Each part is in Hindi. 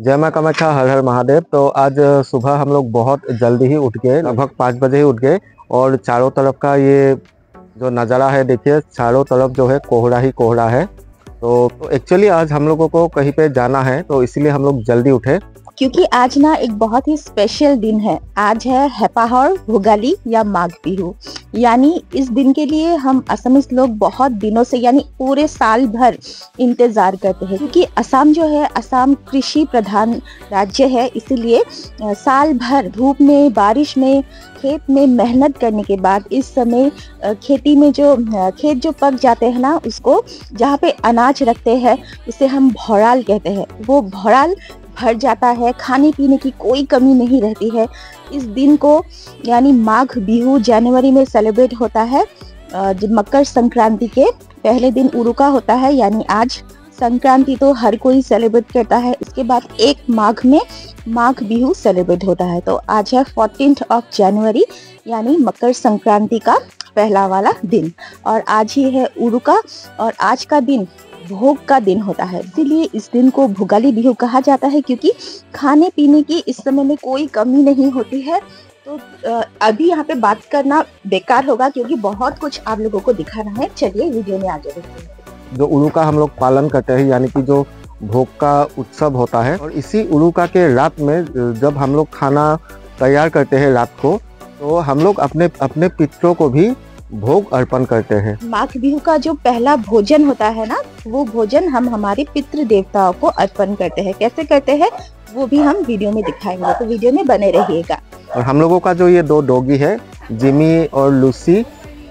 जय माँ कामाख्या, हर हर महादेव। तो आज सुबह हम लोग बहुत जल्दी ही उठ गए, लगभग 5 बजे ही उठ गए। और चारों तरफ का ये जो नज़ारा है, देखिए चारों तरफ जो है कोहरा ही कोहरा है। तो एक्चुअली आज हम लोगों को कहीं पे जाना है, तो इसीलिए हम लोग जल्दी उठे। क्योंकि आज ना एक बहुत ही स्पेशल दिन है। आज है हेपाहर भोगाली या माघ बिहू। यानी इस दिन के लिए हम असमीज लोग बहुत दिनों से यानी पूरे साल भर इंतजार करते हैं, क्योंकि असम जो है, असम कृषि प्रधान राज्य है। इसीलिए साल भर धूप में, बारिश में, खेत में मेहनत करने के बाद इस समय खेती में जो खेत जो पक जाते हैं ना, उसको जहाँ पे अनाज रखते हैं उसे हम भौराल कहते हैं। वो भौराल भर जाता है, खाने पीने की कोई कमी नहीं रहती है। इस दिन को यानी माघ बिहू जनवरी में सेलिब्रेट होता है। मकर संक्रांति के पहले दिन उरुका होता है, यानी आज संक्रांति तो हर कोई सेलिब्रेट करता है। इसके बाद 1 माघ में माघ बिहू सेलिब्रेट होता है। तो आज है 14 जनवरी यानी मकर संक्रांति का पहला वाला दिन, और आज ही है उरुका। और आज का दिन भोग का दिन होता है, इसीलिए इस दिन को भोगाली बिहू कहा जाता है, क्योंकि खाने पीने की इस समय में कोई कमी नहीं होती है। तो अभी यहाँ पे बात करना बेकार होगा, क्योंकि बहुत कुछ आप लोगों को दिखाना है। चलिए वीडियो में आगे बढ़ते हैं। जो उरुका हम लोग पालन करते हैं, यानी कि जो भोग का उत्सव होता है, और इसी उरुका के रात में जब हम लोग खाना तैयार करते हैं रात को, तो हम लोग अपने अपने पितरों को भी भोग अर्पण करते हैं। माघ बिहू का जो पहला भोजन होता है ना, वो भोजन हम हमारे पितृ देवताओं को अर्पण करते हैं। कैसे करते हैं वो भी हम वीडियो में दिखाएंगे, तो वीडियो में बने रहिएगा। और हम लोगों का जो ये 2 डॉगी है, जिमी और लूसी,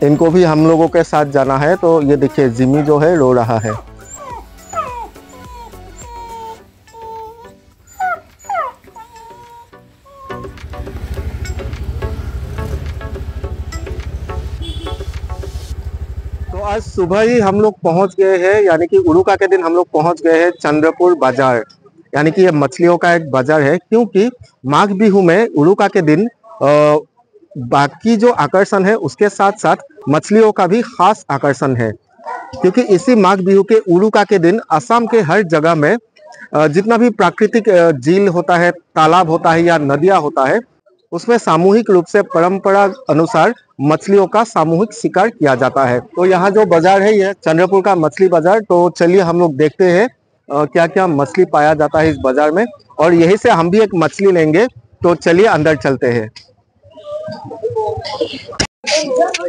इनको भी हम लोगों के साथ जाना है। तो ये देखिए जिमी जो है रो रहा है। तो आज सुबह ही हम लोग पहुंच गए हैं, यानी कि उरुका के दिन हम लोग पहुंच गए हैं चंद्रपुर बाजार। यानी कि ये मछलियों का एक बाजार है, क्योंकि माघ बिहू में उरुका के दिन बाकी जो आकर्षण है उसके साथ साथ मछलियों का भी खास आकर्षण है। क्योंकि इसी माघ बिहू के उरुका के दिन असम के हर जगह में जितना भी प्राकृतिक झील होता है, तालाब होता है या नदियां होता है, उसमें सामूहिक रूप से परंपरा अनुसार मछलियों का सामूहिक शिकार किया जाता है। तो यहाँ जो बाजार है, ये चंद्रपुर का मछली बाजार। तो चलिए हम लोग देखते हैं क्या क्या मछली पाया जाता है इस बाजार में, और यहीं से हम भी एक मछली लेंगे। तो चलिए अंदर चलते हैं।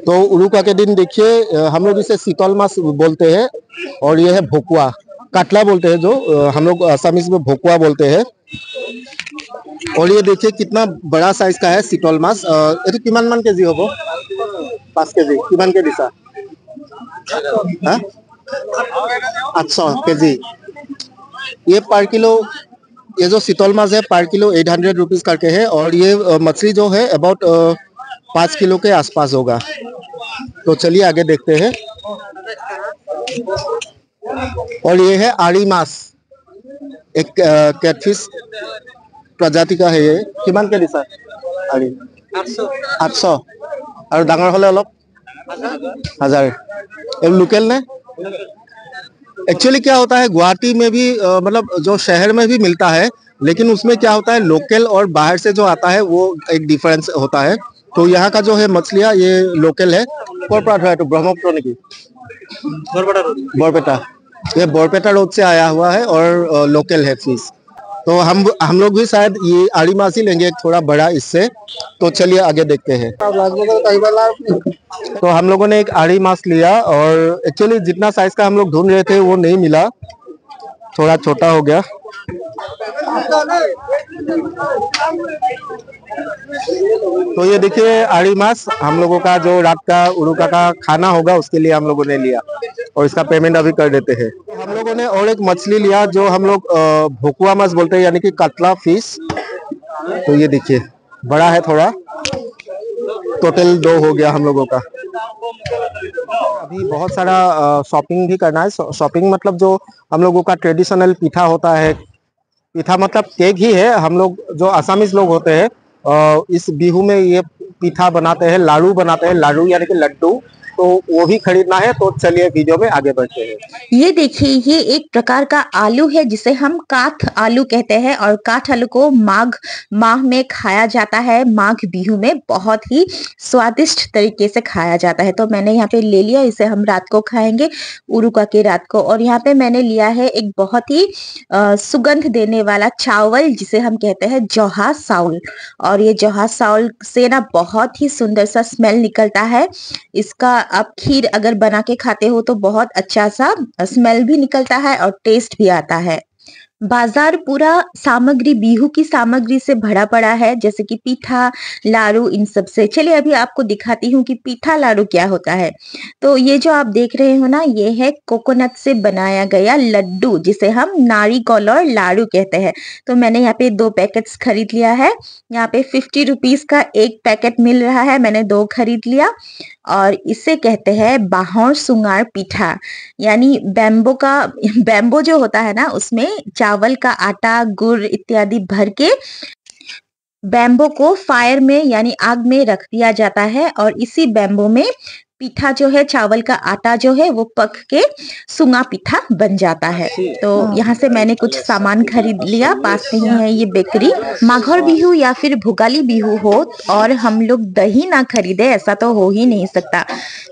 तो उरुका के दिन देखिए, हम लोग इसे शीतल मास बोलते हैं, और ये है भोकुआ, काटला बोलते हैं, जो हम लोग असमीज में भोकुआ बोलते हैं। और ये देखिए कितना बड़ा साइज का है शीतल मास। ये किमान मान केजी होबो? 5 केजी। किमान के दिशा? हाँ? 800 केजी। ये पर किलो, ये जो शीतल मास है पर किलो 800 रुपीज करके है। और ये मछली जो है अबाउट 5 किलो के आसपास होगा। तो चलिए आगे देखते हैं। और ये है आरी मास, एक कैटफिश प्रजाति का है। ये किमान के दिशा? आरी 800। और डांगर हले अलग 1000। लोकल ने एक्चुअली क्या होता है, गुवाहाटी में भी मतलब जो शहर में भी मिलता है, लेकिन उसमें क्या होता है, लोकल और बाहर से जो आता है वो एक डिफरेंस होता है। तो यहाँ का जो है मछलियाँ ये लोकल है। तो ब्रह्मपुत्र की बरपेटा, ये बरपेटा रोड से आया हुआ है और लोकल है फिश। तो हम लोग भी शायद ये आड़ी माछ ही लेंगे, थोड़ा बड़ा इससे। तो चलिए आगे देखते हैं। तो हम लोगों ने एक आड़ी माछ लिया, और एक्चुअली जितना साइज का हम लोग ढूंढ रहे थे वो नहीं मिला, थोड़ा छोटा हो गया। तो ये देखिए आड़ी माछ हम लोगों का जो रात का उरुका का खाना होगा उसके लिए हम लोगों ने लिया, और इसका पेमेंट अभी कर देते हैं। तो हम लोगों ने और एक मछली लिया जो हम लोग भोकुआ माछ बोलते हैं, यानी कि कतला फिश। तो ये देखिए बड़ा है थोड़ा। टोटल 2 हो गया हम लोगों का। अभी बहुत सारा शॉपिंग भी करना है। शॉपिंग मतलब जो हम लोगों का ट्रेडिशनल पीठा होता है, पीठा मतलब केक ही है। हम लोग जो असमीज लोग होते हैं इस बिहू में ये पीठा बनाते हैं, लाड़ू बनाते हैं। लाड़ू यानी कि लड्डू। तो वो भी खरीदना है। तो चलिए वीडियो में आगे बढ़ते हैं। ये देखिए, ये एक प्रकार का आलू है जिसे हम काठ आलू कहते हैं और काठ आलू को माघ माह में खाया जाता है। माघ बिहू में बहुत ही स्वादिष्ट तरीके से खाया जाता है। तो मैंने यहाँ पे ले लिया, इसे हम रात को खाएंगे, उरुका के रात को। और यहाँ पे मैंने लिया है एक बहुत ही सुगंध देने वाला चावल जिसे हम कहते हैं जौहा साउल। और ये जौहा साउल से ना बहुत ही सुंदर सा स्मेल निकलता है। इसका आप खीर अगर बना के खाते हो तो बहुत अच्छा सा स्मेल भी निकलता है और टेस्ट भी आता है। बाजार पूरा सामग्री, बिहू की सामग्री से भरा पड़ा है, जैसे कि पीठा, लाड़ू, इन सब से। चलिए अभी आपको दिखाती हूँ कि पीठा लाड़ू क्या होता है। तो ये जो आप देख रहे हो ना, ये है कोकोनट से बनाया गया लड्डू जिसे हम नारिकोल और लाड़ू कहते हैं। तो मैंने यहाँ पे 2 पैकेट्स खरीद लिया है। यहाँ पे 50 रुपीज का एक पैकेट मिल रहा है, मैंने 2 खरीद लिया। और इसे कहते हैं बाहोर सुंगार पीठा, यानी बैम्बो जो होता है ना, उसमें चावल का आटा, गुड़ इत्यादि भर के बैम्बो को फायर में यानी आग में रख दिया जाता है और इसी बैम्बो में पीठा जो है, चावल का आटा जो है वो पक के सुंगा पीठा बन जाता है। तो यहाँ से मैंने कुछ सामान खरीद लिया। पास में ही है ये बेकरी। माघर बिहू या फिर भुगाली बिहू हो और हम लोग दही ना खरीदे, ऐसा तो हो ही नहीं सकता।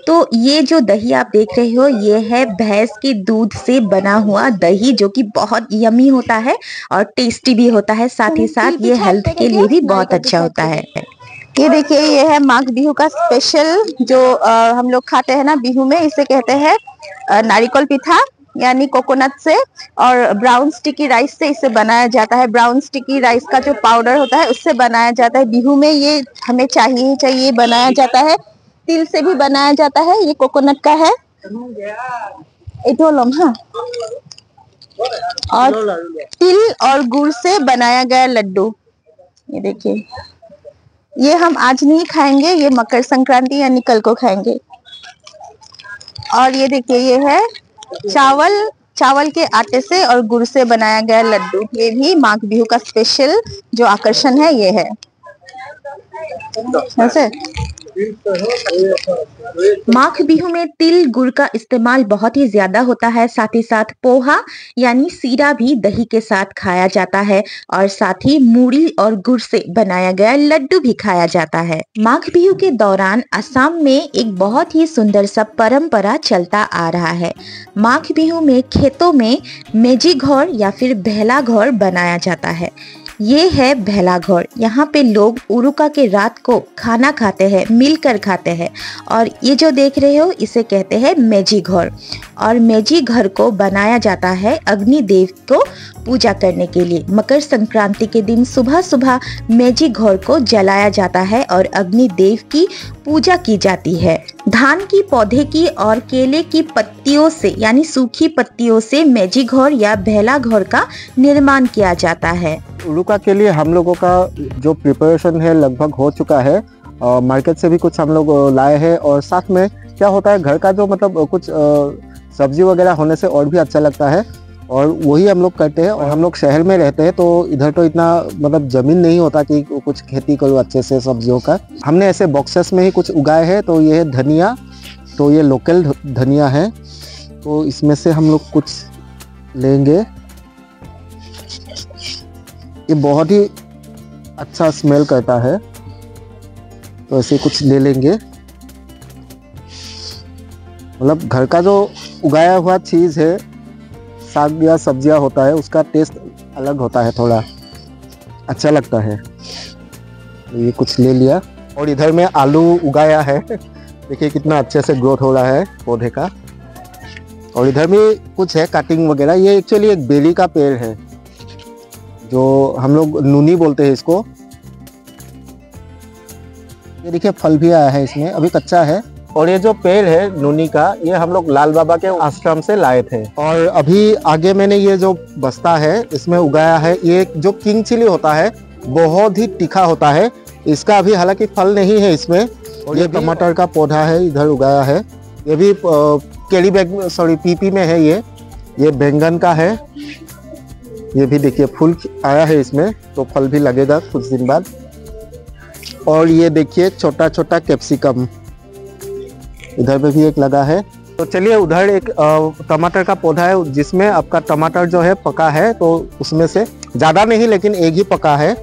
तो ये जो दही आप देख रहे हो, ये है भैंस के दूध से बना हुआ दही, जो कि बहुत यमी होता है और टेस्टी भी होता है। साथ ही साथ ये हेल्थ के लिए भी बहुत अच्छा होता है। ये देखिए, ये है माघ बिहू का स्पेशल जो हम लोग खाते हैं ना बिहू में, इसे कहते हैं नारिकोल पीठा, यानी कोकोनट से और ब्राउन स्टिकी राइस से इसे बनाया जाता है। ब्राउन स्टिकी राइस का जो पाउडर होता है उससे बनाया जाता है। बिहू में ये हमें चाहिए ही चाहिए, बनाया जाता है। तिल से भी बनाया जाता है, ये कोकोनट का है। हाँ, और तिल और गुड़ से बनाया गया लड्डू। ये देखिए, ये हम आज नहीं खाएंगे, ये मकर संक्रांति यानी कल को खाएंगे। और ये देखिए, ये है चावल के आटे से और गुड़ से बनाया गया लड्डू। ये भी माघ बिहू का स्पेशल जो आकर्षण है, ये है। ऐसे माघ बिहू में तिल गुड़ का इस्तेमाल बहुत ही ज्यादा होता है। साथ ही साथ पोहा यानी सीरा भी दही के साथ खाया जाता है और साथ ही मूढ़ी और गुड़ से बनाया गया लड्डू भी खाया जाता है। माघ बिहू के दौरान असम में एक बहुत ही सुंदर सा परंपरा चलता आ रहा है। माघ बिहू में खेतों में मेजी घोर या फिर भेला घोर बनाया जाता है। ये है भेला घोर। यहाँ पे लोग उरुका के रात को खाना खाते हैं, मिलकर खाते हैं। और ये जो देख रहे हो, इसे कहते हैं मेजी घोर। और मेजी घर को बनाया जाता है अग्नि देव को पूजा करने के लिए। मकर संक्रांति के दिन सुबह सुबह मेजी घोर को जलाया जाता है और अग्नि देव की पूजा की जाती है। धान की पौधे की और केले की पत्तियों से यानी सूखी पत्तियों से मेजी घोर या भेला घोर का निर्माण किया जाता है। उरुका के लिए हम लोगों का जो प्रिपरेशन है लगभग हो चुका है। मार्केट से भी कुछ हम लोग लाए हैं और साथ में क्या होता है, घर का जो मतलब कुछ सब्जी वगैरह होने से और भी अच्छा लगता है और वही हम लोग करते हैं। और हम लोग शहर में रहते हैं तो इधर तो इतना मतलब ज़मीन नहीं होता कि कुछ खेती करो अच्छे से सब्जियों का। हमने ऐसे बॉक्सेस में ही कुछ उगाए हैं। तो ये है धनिया, तो ये लोकल धनिया है। तो इसमें से हम लोग कुछ लेंगे। ये बहुत ही अच्छा स्मेल करता है, तो ऐसे कुछ ले लेंगे। मतलब घर का जो उगाया हुआ चीज़ है, साग या सब्जियां होता है, उसका टेस्ट अलग होता है, थोड़ा अच्छा लगता है। ये कुछ ले लिया। और इधर में आलू उगाया है, देखिए कितना अच्छे से ग्रोथ हो रहा है पौधे का। और इधर में कुछ है कटिंग वगैरह। ये एक्चुअली एक बेली का पेड़ है जो हम लोग नूनी बोलते हैं इसको। ये देखिए फल भी आया है इसमें, अभी कच्चा है। और ये जो पेड़ है नूनी का, ये हम लोग लाल बाबा के आश्रम से लाए थे। और अभी आगे मैंने ये जो बस्ता है इसमें उगाया है। ये जो किंग चिली होता है बहुत ही तीखा होता है। इसका अभी हालांकि फल नहीं है इसमें। और ये टमाटर का पौधा है इधर उगाया है। ये भी कैरी बैग पीपी में है। ये बैंगन का है। ये भी देखिए फूल आया है इसमें, तो फल भी लगेगा कुछ दिन बाद। और ये देखिए छोटा छोटा कैप्सिकम, इधर पे भी एक लगा है। तो चलिए, उधर एक टमाटर का पौधा है जिसमें आपका टमाटर जो है पका है, तो उसमें से ज़्यादा नहीं लेकिन एक ही पका है।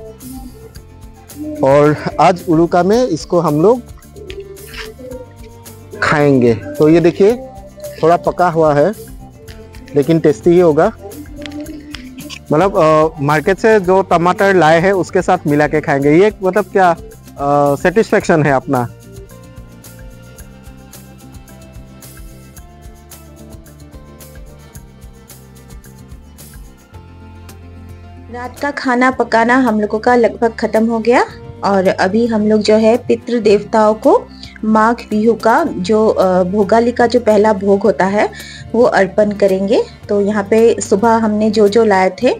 और आज उरुका में इसको हम लोग खाएंगे। तो ये देखिए, थोड़ा पका हुआ है लेकिन टेस्टी ही होगा। मतलब मार्केट से जो टमाटर लाए हैं उसके साथ मिला के खाएंगे। ये मतलब क्या सेटिस्फेक्शन है अपना। रात का खाना पकाना हम लोगों का लगभग खत्म हो गया और अभी हम लोग जो है पितृ देवताओं को माघ बिहू का जो भोगाली का जो पहला भोग होता है वो अर्पण करेंगे। तो यहाँ पे सुबह हमने जो जो लाए थे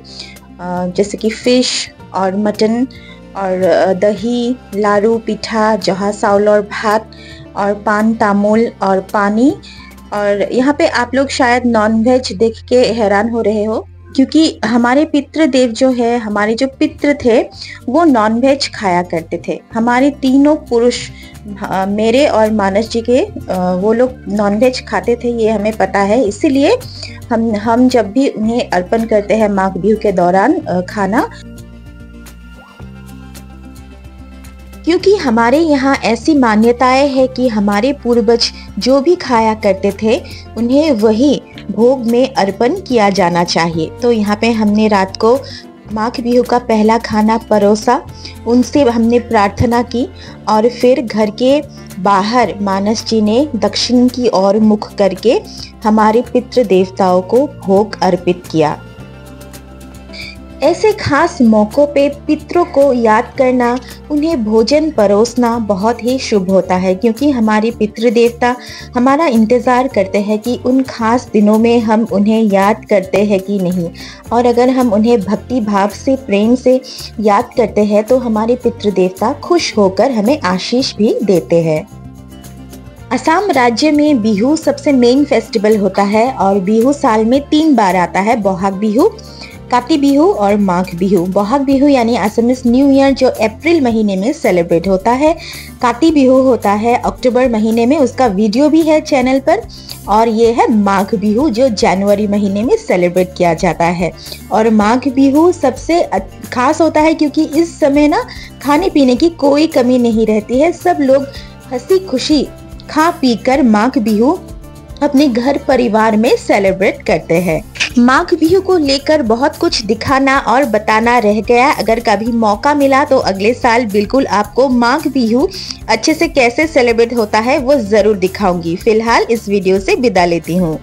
जैसे कि फिश और मटन और दही, लारू, पिठा, जहा चाउल और भात और पान तामुल और पानी। और यहाँ पे आप लोग शायद नॉनवेज देख के हैरान हो रहे हो क्योंकि हमारे पितृ देव जो है, हमारे जो पितृ थे वो नॉनवेज खाया करते थे। हमारे तीनों पुरुष, मेरे और मानस जी के, वो लोग नॉनवेज खाते थे, ये हमें पता है। इसीलिए हम जब भी उन्हें अर्पण करते हैं माघ बिहू के दौरान खाना, क्योंकि हमारे यहाँ ऐसी मान्यताएं है कि हमारे पूर्वज जो भी खाया करते थे उन्हें वही भोग में अर्पण किया जाना चाहिए। तो यहाँ पे हमने रात को माघ बिहू का पहला खाना परोसा, उनसे हमने प्रार्थना की और फिर घर के बाहर मानस जी ने दक्षिण की ओर मुख करके हमारे पितृ देवताओं को भोग अर्पित किया। ऐसे खास मौक़ों पे पितरों को याद करना, उन्हें भोजन परोसना बहुत ही शुभ होता है क्योंकि हमारे पितृ देवता हमारा इंतज़ार करते हैं कि उन खास दिनों में हम उन्हें याद करते हैं कि नहीं। और अगर हम उन्हें भक्ति भाव से, प्रेम से याद करते हैं तो हमारे पितृ देवता खुश होकर हमें आशीष भी देते हैं। असम राज्य में बिहू सबसे मेन फेस्टिवल होता है और बिहू साल में 3 बार आता है, बोहाग बिहू, काति बिहू और माघ बिहू। बोहाग बिहू यानी असमीज न्यू ईयर जो अप्रैल महीने में सेलिब्रेट होता है। काति बिहू होता है अक्टूबर महीने में, उसका वीडियो भी है चैनल पर। और ये है माघ बिहू जो जनवरी महीने में सेलिब्रेट किया जाता है। और माघ बिहू सबसे खास होता है क्योंकि इस समय ना खाने पीने की कोई कमी नहीं रहती है। सब लोग हंसी खुशी खा पी कर माघ बिहू अपने घर परिवार में सेलिब्रेट करते हैं। माघ बिहू को लेकर बहुत कुछ दिखाना और बताना रह गया। अगर कभी मौका मिला तो अगले साल बिल्कुल आपको माघ बिहू अच्छे से कैसे सेलिब्रेट होता है वो जरूर दिखाऊंगी। फिलहाल इस वीडियो से विदा लेती हूँ।